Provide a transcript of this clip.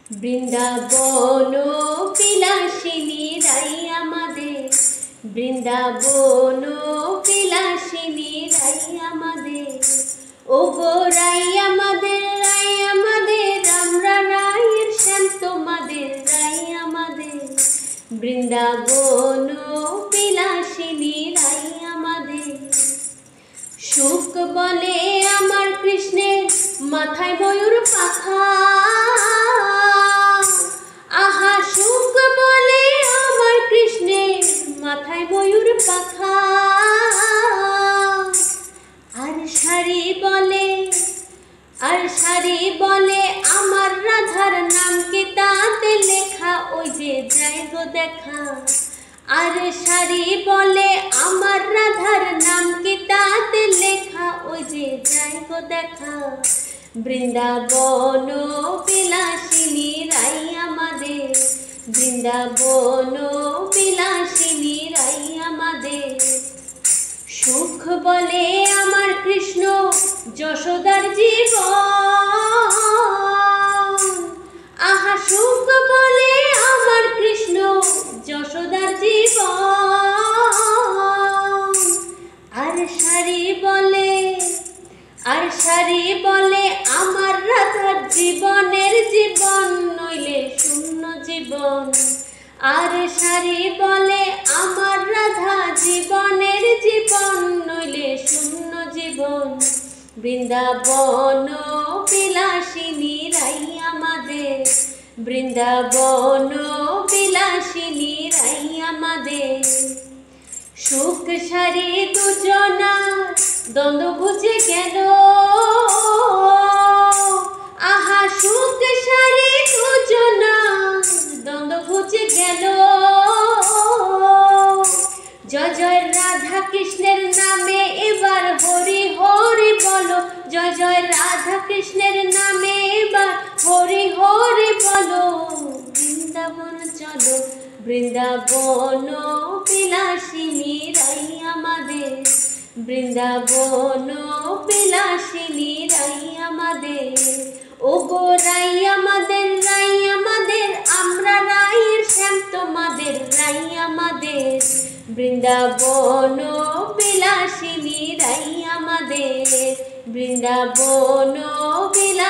বৃন্দাবন বিলাসিনী রাই আমাদের, বৃন্দাবন বিলাসিনী রাই আমাদের। ও গো রাই আমাদের, রাই আমাদের, আমরা রায়ের শ্যাম তোমাদের রাই আমাদের। বৃন্দাবন বিলাসিনী রাই আমাদের। সুখ বলে আমার কৃষ্ণের মাথায় ময়ূর পাখা, আহা সুখ বলে আমার কৃষ্ণের মাথায় ময়ূর পাখা। আর শাড়ি বলে, আর শাড়ি বলে আমার রাধার নাম কি তাতে লেখা, ওই যে যাই গো দেখা। আর শাড়ি বলে আমার রাধার নাম কি তাতে লেখা, ওই যে যাই গো দেখা। বৃন্দাবন বিলাসিনী রাই আমাদের, বৃন্দাবন বিলাসিনী রাই আমাদের। সুখ বলে আমার কৃষ্ণ যশোদার জীবন, আহা সুখ বলে আমার কৃষ্ণ যশোদার জীবন। আর শাড়ি বলে, আর শাড়ি বলে আমার রাধার জীবনের জীবন নইলে শূন্য জীবন। আর শাড়ি বলে আমার রাধা জীবনের জীবন নইলে শূন্য জীবন। বৃন্দাবন বিলাসিনী রাই আমাদের, বৃন্দাবন বিলাসিনী রাই আমাদের। সুখ শাড়ি দুজনা দ্বন্দ্ব বুঝে গেল, আহা সুখ শাড়ি দুজনা দ্বন্দ্ব বুঝে গেল। জয় জয় রাধা কৃষ্ণের নামে এবার হরি হরি বলো, জয় জয় রাধা কৃষ্ণের নামে এবার হরি হরি বলো। বৃন্দাবন চলো, বৃন্দাবন বিলাসিনী রাই আমাদের, বৃন্দাবন বিলাসিনী রাই আমাদের। ও গো রাই আমাদের, রাই আমাদের, আমরা রায়ের শ্যাম তোমাদের রাই আমাদের। বৃন্দাবন বিলাসিনী রাই আমাদের, বৃন্দাবন বিলাসিনী।